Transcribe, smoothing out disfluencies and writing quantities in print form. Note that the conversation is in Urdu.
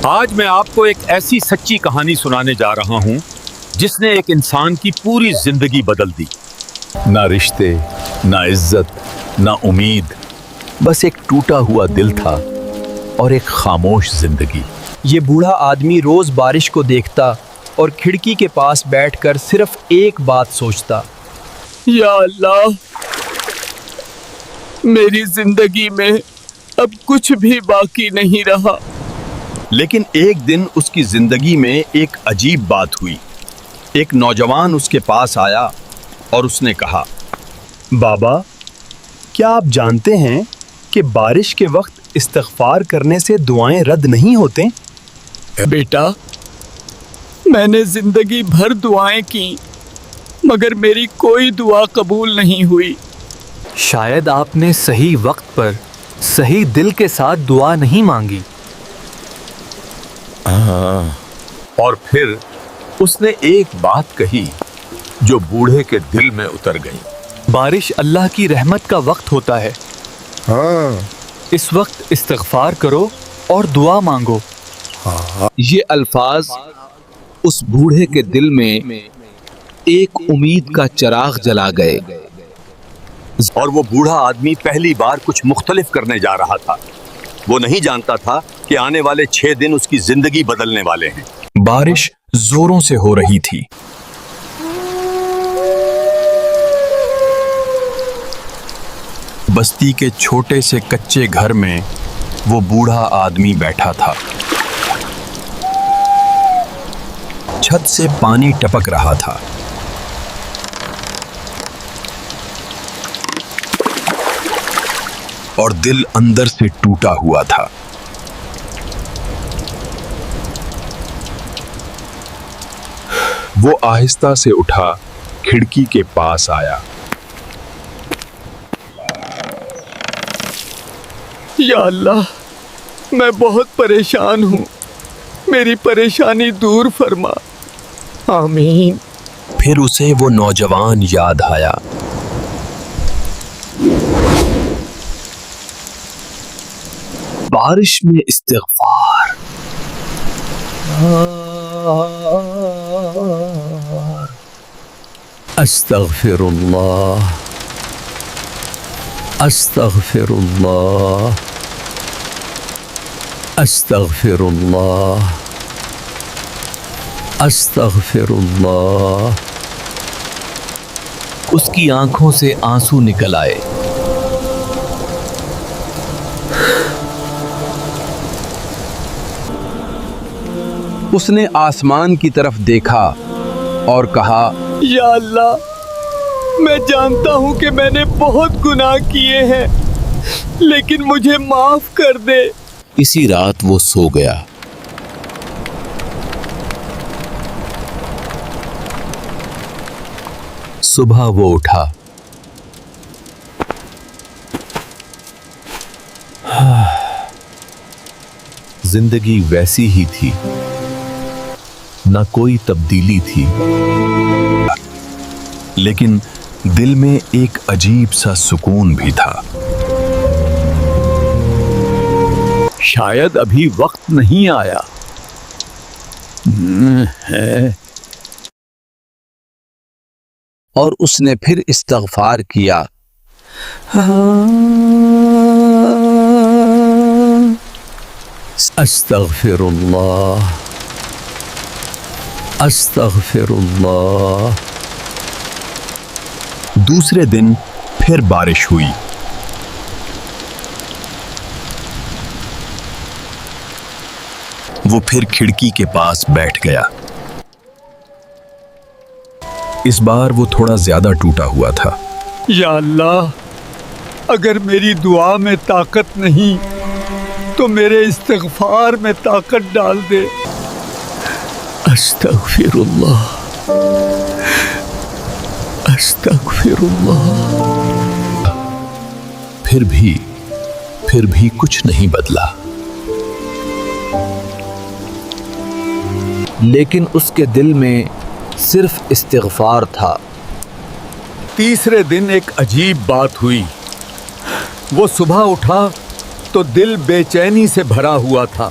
آج میں آپ کو ایک ایسی سچی کہانی سنانے جا رہا ہوں جس نے ایک انسان کی پوری زندگی بدل دی۔ نہ رشتے، نہ عزت، نہ امید، بس ایک ٹوٹا ہوا دل تھا اور ایک خاموش زندگی۔ یہ بوڑھا آدمی روز بارش کو دیکھتا اور کھڑکی کے پاس بیٹھ کر صرف ایک بات سوچتا، یا اللہ، میری زندگی میں اب کچھ بھی باقی نہیں رہا۔ لیکن ایک دن اس کی زندگی میں ایک عجیب بات ہوئی۔ ایک نوجوان اس کے پاس آیا اور اس نے کہا، بابا، کیا آپ جانتے ہیں کہ بارش کے وقت استغفار کرنے سے دعائیں رد نہیں ہوتے؟ بیٹا، میں نے زندگی بھر دعائیں کی مگر میری کوئی دعا قبول نہیں ہوئی۔ شاید آپ نے صحیح وقت پر صحیح دل کے ساتھ دعا نہیں مانگی۔ اور پھر اس نے ایک بات کہی جو بوڑھے کے دل میں اتر گئی۔ بارش اللہ کی رحمت کا وقت ہوتا ہے۔ اس وقت استغفار کرو اور دعا مانگو۔ یہ الفاظ اس بوڑھے کے دل میں ایک امید کا چراغ جلا گئے۔ اور وہ بوڑھا آدمی پہلی بار کچھ مختلف کرنے جا رہا تھا۔ وہ نہیں جانتا تھا کہ آنے والے 6 دن اس کی زندگی بدلنے والے ہیں۔ بارش زوروں سے ہو رہی تھی۔ بستی کے چھوٹے سے کچے گھر میں وہ بوڑھا آدمی بیٹھا تھا۔ چھت سے پانی ٹپک رہا تھا۔ اور دل اندر سے ٹوٹا ہوا تھا۔ وہ آہستہ سے اٹھا، کھڑکی کے پاس آیا۔ یا اللہ، میں بہت پریشان ہوں، میری پریشانی دور فرما، آمین۔ پھر اسے وہ نوجوان یاد آیا۔ بارش میں استغفار۔ استغفر اللہ، استغفر اللہ، استغفر اللہ، استغفر اللہ۔ اس کی آنکھوں سے آنسو نکل آئے۔ اس نے آسمان کی طرف دیکھا اور کہا، یا اللہ، میں جانتا ہوں کہ میں نے بہت گناہ کیے ہیں، لیکن مجھے معاف کر دے۔ اسی رات وہ سو گیا۔ صبح وہ اٹھا۔ زندگی ویسی ہی تھی، نہ کوئی تبدیلی تھی، لیکن دل میں ایک عجیب سا سکون بھی تھا۔ شاید ابھی وقت نہیں آیا ہے۔ اور اس نے پھر استغفار کیا۔ استغفر اللہ، استغفر اللہ۔ دوسرے دن پھر بارش ہوئی۔ وہ پھر کھڑکی کے پاس بیٹھ گیا۔ اس بار وہ تھوڑا زیادہ ٹوٹا ہوا تھا۔ یا اللہ، اگر میری دعا میں طاقت نہیں تو میرے استغفار میں طاقت ڈال دے۔ استغفر اللہ، استغفر اللہ۔ پھر بھی کچھ نہیں بدلا۔ لیکن اس کے دل میں صرف استغفار تھا۔ تیسرے دن ایک عجیب بات ہوئی۔ وہ صبح اٹھا تو دل بے چینی سے بھرا ہوا تھا۔